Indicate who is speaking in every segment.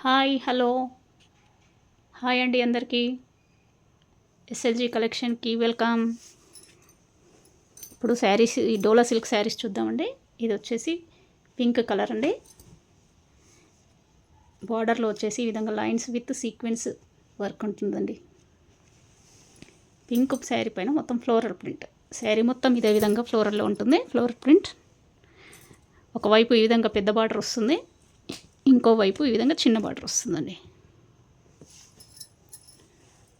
Speaker 1: Hi hello hi అండి అందరికీ SLG కలెక్షన్కి welcome. ఇప్పుడు శారీస్ ఈ డోలా సిల్క్ శారీస్ చూద్దామండి. ఇది వచ్చేసి పింక్ కలర్ అండి. బార్డర్లో వచ్చేసి ఈ విధంగా లైన్స్ విత్ సీక్వెన్స్ వర్క్ ఉంటుందండి. పింక్ శారీ పైన మొత్తం ఫ్లోరల్ ప్రింట్. శారీ మొత్తం ఇదే విధంగా ఫ్లోరల్లో ఉంటుంది. ఫ్లోరల్ ప్రింట్ ఒకవైపు ఈ విధంగా పెద్ద బార్డర్ వస్తుంది, ఇంకోవైపు ఈ విధంగా చిన్న బార్డర్ వస్తుందండి.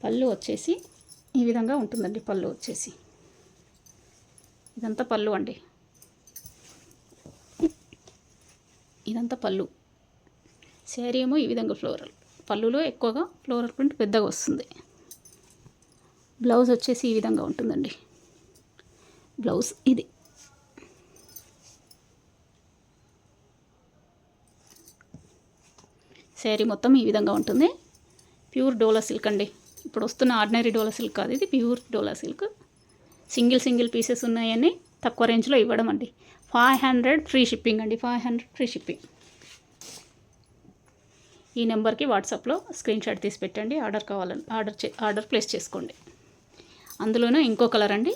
Speaker 1: పళ్ళు వచ్చేసి ఈ విధంగా ఉంటుందండి. పళ్ళు వచ్చేసి ఇదంతా పళ్ళు అండి. ఇదంతా పళ్ళు. శారీ ఏమో ఈ విధంగా ఫ్లోరల్, పళ్ళులో ఎక్కువగా ఫ్లోరల్ ప్రింట్ పెద్దగా వస్తుంది. బ్లౌజ్ వచ్చేసి ఈ విధంగా ఉంటుందండి. బ్లౌజ్ ఇది. శారీ మొత్తం ఈ విధంగా ఉంటుంది. ప్యూర్ డోలా సిల్క్ అండి. ఇప్పుడు వస్తున్న ఆర్డినరీ డోలా సిల్క్ కాదు, ఇది ప్యూర్ డోలా సిల్క్. సింగిల్ పీసెస్ ఉన్నాయని తక్కువ రేంజ్లో ఇవ్వడం అండి. 500 ఫ్రీ షిప్పింగ్ అండి. 500 ఫ్రీ షిప్పింగ్. ఈ నెంబర్కి వాట్సాప్లో స్క్రీన్ షాట్ తీసి పెట్టండి. ఆర్డర్ కావాలని ఆర్డర్ ప్లేస్ చేసుకోండి. అందులోనే ఇంకో కలర్ అండి.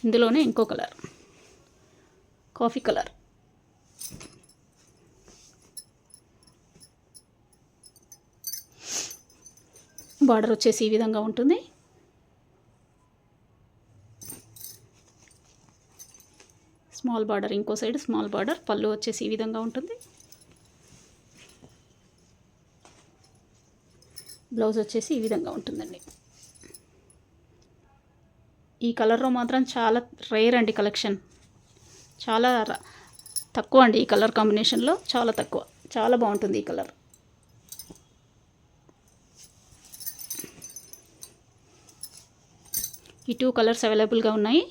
Speaker 1: ఇందులోనే ఇంకో కలర్ కాఫీ కలర్. బార్డర్ వచ్చేసి ఈ విధంగా ఉంటుంది. స్మాల్ బార్డర్, ఇంకో సైడ్ స్మాల్ బార్డర్. పళ్ళు వచ్చేసి ఈ విధంగా ఉంటుంది. బ్లౌజ్ వచ్చేసి ఈ విధంగా ఉంటుందండి. ఈ కలర్లో మాత్రం చాలా రేర్ అండి కలెక్షన్. చాలా తక్కువ అండి ఈ కలర్ కాంబినేషన్లో, చాలా తక్కువ. చాలా బాగుంటుంది ఈ కలర్. ఈ 2 కలర్స్ అవైలబుల్గా ఉన్నాయి.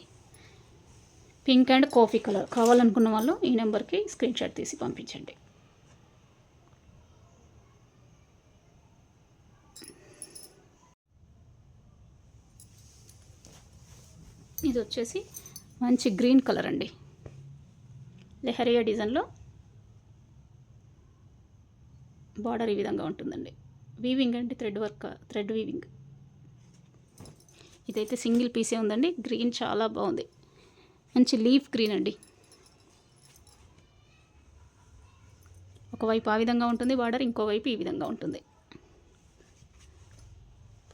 Speaker 1: Pink and coffee colour. కావాలనుకున్న వాళ్ళు ఈ నెంబర్కి స్క్రీన్ షాట్ తీసి పంపించండి. ఇది వచ్చేసి మంచి గ్రీన్ కలర్ అండి. లెహరియా డిజైన్లో బార్డర్ ఈ విధంగా ఉంటుందండి. వీవింగ్ అంటే థ్రెడ్ వీవింగ్. ఇదైతే సింగిల్ పీసే ఉందండి. గ్రీన్ చాలా బాగుంది. మంచి లీఫ్ గ్రీన్ అండి. ఒకవైపు ఆ విధంగా ఉంటుంది బార్డర్, ఇంకోవైపు ఈ విధంగా ఉంటుంది.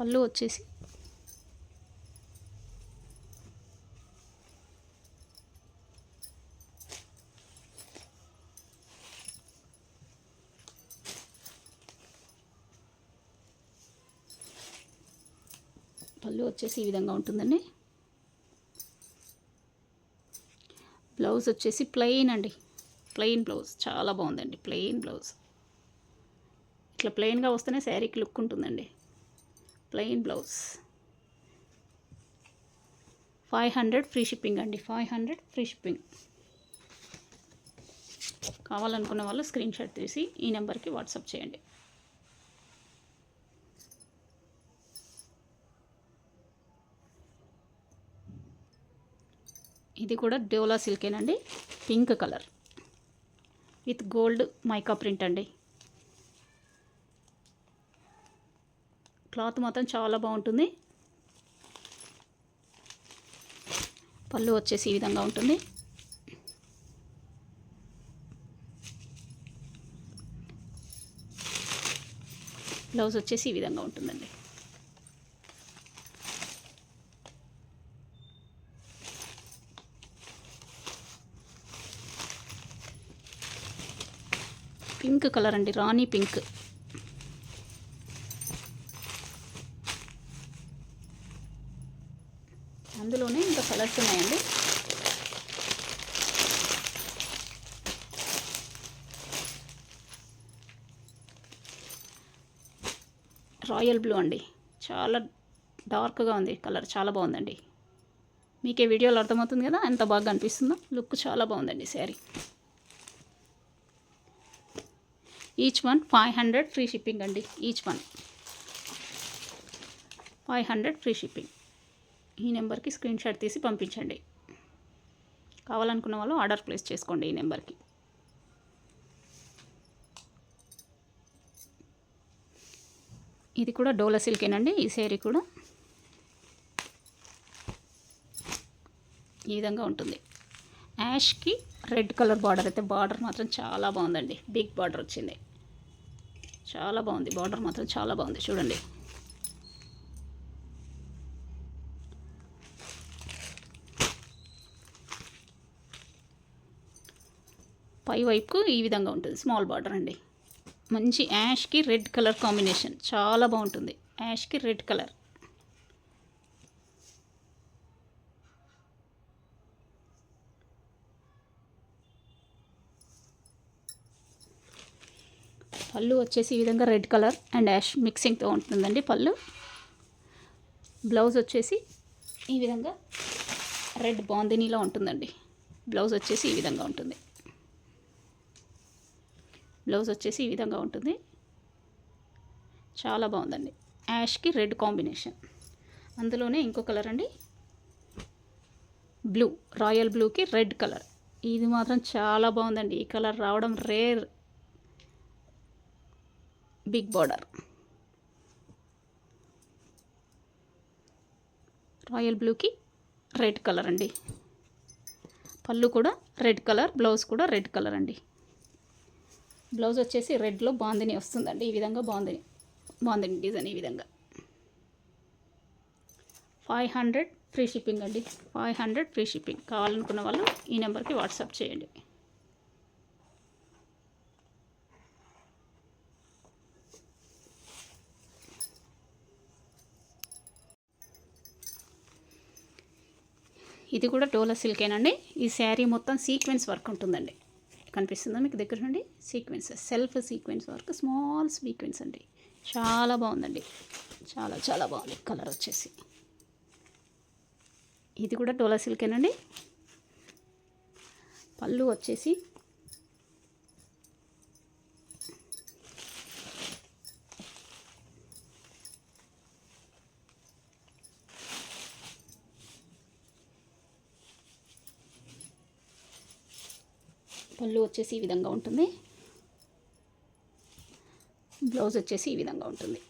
Speaker 1: పళ్ళు వచ్చేసి ఈ విధంగా ఉంటుందండి. బ్లౌజ్ వచ్చేసి ప్లెయిన్ అండి. ప్లెయిన్ బ్లౌజ్ చాలా బాగుందండి. ప్లెయిన్ బ్లౌజ్ ఇట్లా ప్లెయిన్గా వస్తేనే శారీకి లుక్ ఉంటుందండి. Plain blouse. 500 ఫ్రీ షిప్పింగ్ అండి. 500 ఫ్రీ షిప్పింగ్. కావాలనుకున్న వాళ్ళు స్క్రీన్ షాట్ తీసి ఈ నెంబర్కి వాట్సాప్ చేయండి. ఇది కూడా డోలా సిల్కేనండి. Pink colour with gold mica print అండి. క్లాత్ మాత్రం చాలా బాగుంటుంది. పళ్ళు వచ్చేసి ఈ విధంగా ఉంటుంది. బ్లౌజ్ వచ్చేసి ఈ విధంగా ఉంటుందండి. పింక్ కలర్ అండి. రాణి పింక్. అందులోనే ఇంకా కలర్స్ ఉన్నాయండి. రాయల్ బ్లూ అండి. చాలా డార్క్గా ఉంది కలర్. చాలా బాగుందండి. మీకే వీడియోలో అర్థమవుతుంది కదా ఎంత బాగా అనిపిస్తుందో. లుక్ చాలా బాగుందండి sari. Each one 500 free shipping అండి. Each one 500 free shipping. ఈ నెంబర్కి స్క్రీన్ షాట్ తీసి పంపించండి. కావాలనుకున్న వాళ్ళు ఆర్డర్ ప్లేస్ చేసుకోండి ఈ నెంబర్కి. ఇది కూడా డోలా సిల్కేనండి. ఈ శారీ కూడా ఈ విధంగా ఉంటుంది. Yaskhi red colour border. అయితే బార్డర్ మాత్రం చాలా బాగుందండి. బిగ్ బార్డర్ వచ్చింది. చాలా బాగుంది. బార్డర్ మాత్రం చాలా బాగుంది. చూడండి. పై వైపుకు ఈ విధంగా ఉంటుంది. స్మాల్ బార్డర్ అండి. మంచి యాష్కి రెడ్ కలర్ కాంబినేషన్ చాలా బాగుంటుంది. Yaskhi red colour. పళ్ళు వచ్చేసి ఈ విధంగా రెడ్ కలర్ అండ్ యాష్ మిక్సింగ్తో ఉంటుందండి పళ్ళు. బ్లౌజ్ వచ్చేసి ఈ విధంగా రెడ్ బాందినీలో ఉంటుందండి. బ్లౌజ్ వచ్చేసి ఈ విధంగా ఉంటుంది. బ్లౌజ్ వచ్చేసి ఈ విధంగా ఉంటుంది. చాలా బాగుందండి. యాష్కి రెడ్ కాంబినేషన్. అందులోనే ఇంకో కలర్ అండి, బ్లూ, రాయల్ బ్లూకి రెడ్ కలర్. ఇది మాత్రం చాలా బాగుందండి. ఈ కలర్ రావడం రేర్. Big border. రాయల్ బ్లూకి రెడ్ కలర్ అండి. పళ్ళు కూడా రెడ్ కలర్, బ్లౌజ్ కూడా రెడ్ కలర్ అండి. బ్లౌజ్ వచ్చేసి రెడ్లో బాందిని వస్తుందండి. ఈ విధంగా బాందిని డిజైన్ ఈ విధంగా. 500 ఫ్రీ షిప్పింగ్ అండి. 500 ఫ్రీ షిప్పింగ్. కావాలనుకున్న వాళ్ళు ఈ నెంబర్కి వాట్సాప్ చేయండి. ఇది కూడా డోలా సిల్కేనండి. ఈ శారీ మొత్తం సీక్వెన్స్ వర్క్ ఉంటుందండి. కనిపిస్తుందా మీకు దగ్గర నుండి? Sequence, self sequence work, small sequence అండి. చాలా బాగుందండి. చాలా చాలా బాగుంది. కలర్ వచ్చేసి ఇది కూడా డోలా సిల్కేనండి. పళ్ళు వచ్చేసి ఈ విధంగా ఉంటుంది. బ్లౌజ్ వచ్చేసి ఈ విధంగా ఉంటుంది.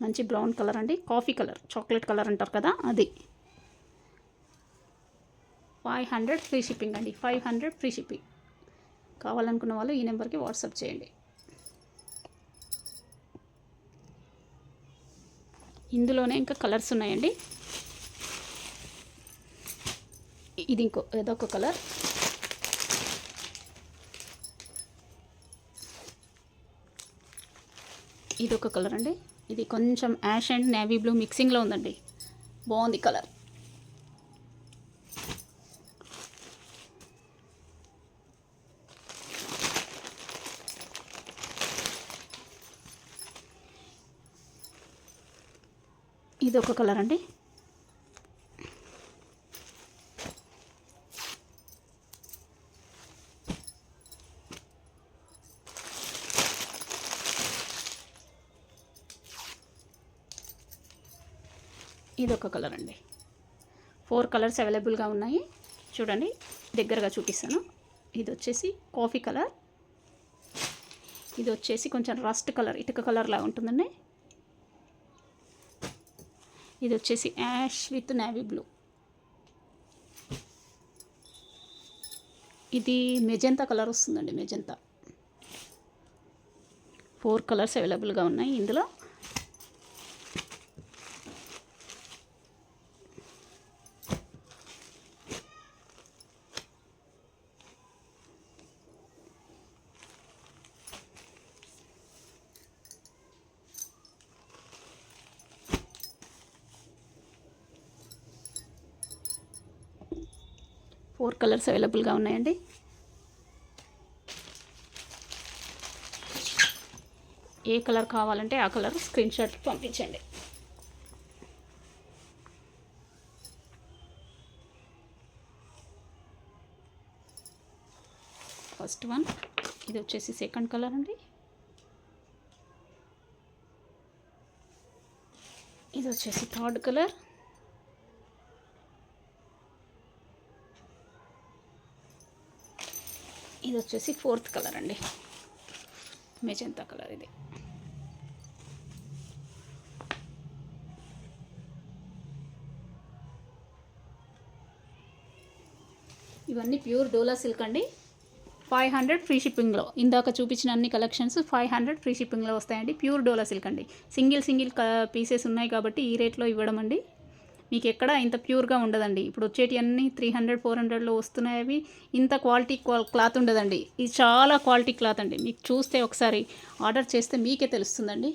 Speaker 1: మంచి బ్రౌన్ కలర్ అండి. కాఫీ కలర్, చాక్లెట్ కలర్ అంటారు కదా అది. 500 ఫ్రీ షిప్పింగ్ అండి. 500 ఫ్రీ షిప్పింగ్. కావాలనుకున్న వాళ్ళు ఈ నెంబర్కి వాట్సాప్ చేయండి. ఇందులోనే ఇంకా కలర్స్ ఉన్నాయండి. ఇది ఏదొక కలర్. ఇదొక కలర్ అండి. ఇది కొంచెం యాష్ అండ్ నేవీ బ్లూ మిక్సింగ్లో ఉందండి. బాగుంది కలర్. ఇదొక కలర్ అండి. ఇదొక కలర్ అండి. 4 కలర్స్ అవైలబుల్గా ఉన్నాయి. చూడండి, దగ్గరగా చూపిస్తాను. ఇది వచ్చేసి కాఫీ కలర్. ఇది వచ్చేసి కొంచెం రస్ట్ కలర్, ఇటుక కలర్ లాగా ఉంటుందండి. ఇది వచ్చేసి యాష్ విత్ నేవీ బ్లూ. ఇది మెజెంతా కలర్ వస్తుందండి. మెజెంతా. 4 కలర్స్ అవైలబుల్గా ఉన్నాయి ఇందులో. ఫోర్ కలర్స్ అవైలబుల్గా ఉన్నాయండి. ఏ కలర్ కావాలంటే ఆ కలర్ స్క్రీన్ షాట్ పంపించండి. First one. ఇది వచ్చేసి సెకండ్ కలర్ అండి. ఇది వచ్చేసి థర్డ్ కలర్. ఇది వచ్చేసి ఫోర్త్ కలర్ అండి. మెజంతా కలర్ ఇది. ఇవన్నీ ప్యూర్ డోలా సిల్క్ అండి. 500 ఫ్రీ షిప్పింగ్లో. ఇందాక చూపించిన అన్ని కలెక్షన్స్ 500 ఫ్రీ షిప్పింగ్లో వస్తాయండి. ప్యూర్ డోలా సిల్క్ అండి. సింగిల్ పీసెస్ ఉన్నాయి కాబట్టి ఈ రేట్లో ఇవ్వడం అండి. మీకు ఎక్కడ ఇంత ప్యూర్గా ఉండదండి. ఇప్పుడు వచ్చేటి అన్నీ 300 400లో వస్తున్నాయి. అవి ఇంత క్వాలిటీ క్లాత్ ఉండదండి. ఇది చాలా క్వాలిటీ క్లాత్ అండి. మీకు చూస్తే ఒకసారి ఆర్డర్ చేస్తే మీకే తెలుస్తుందండి.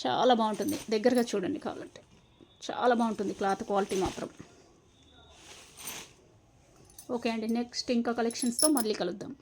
Speaker 1: చాలా బాగుంటుంది. దగ్గరగా చూడండి కావాలంటే. చాలా బాగుంటుంది క్లాత్ క్వాలిటీ మాత్రం. ఓకే అండి, నెక్స్ట్ ఇంకా కలెక్షన్స్తో మళ్ళీ కలుద్దాం.